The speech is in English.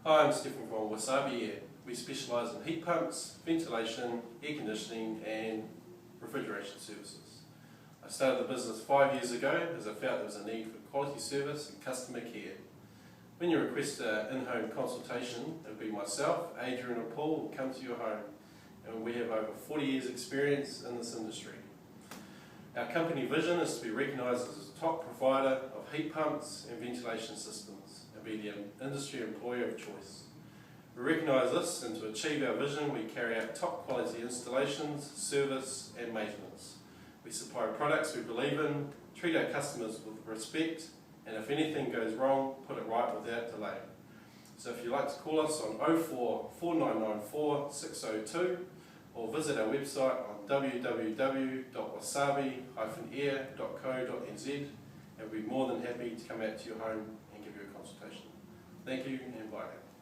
Hi, I'm Stephen from Wasabi. We specialise in heat pumps, ventilation, air conditioning and refrigeration services. I started the business 5 years ago as I felt there was a need for quality service and customer care. When you request an in-home consultation, it will be myself, Adrian or Paul will come to your home, and we have over 40 years experience in this industry. Our company vision is to be recognised as a top provider of heat pumps and ventilation systems and be the industry employer of choice. We recognise this, and to achieve our vision we carry out top quality installations, service and maintenance. We supply products we believe in, treat our customers with respect, and if anything goes wrong, put it right without delay. So if you'd like to call us on 04 4994 602 or visit our website on www.wasabi-air.co.nz, and we'll be more than happy to come out to your home and give you a consultation. Thank you and bye now.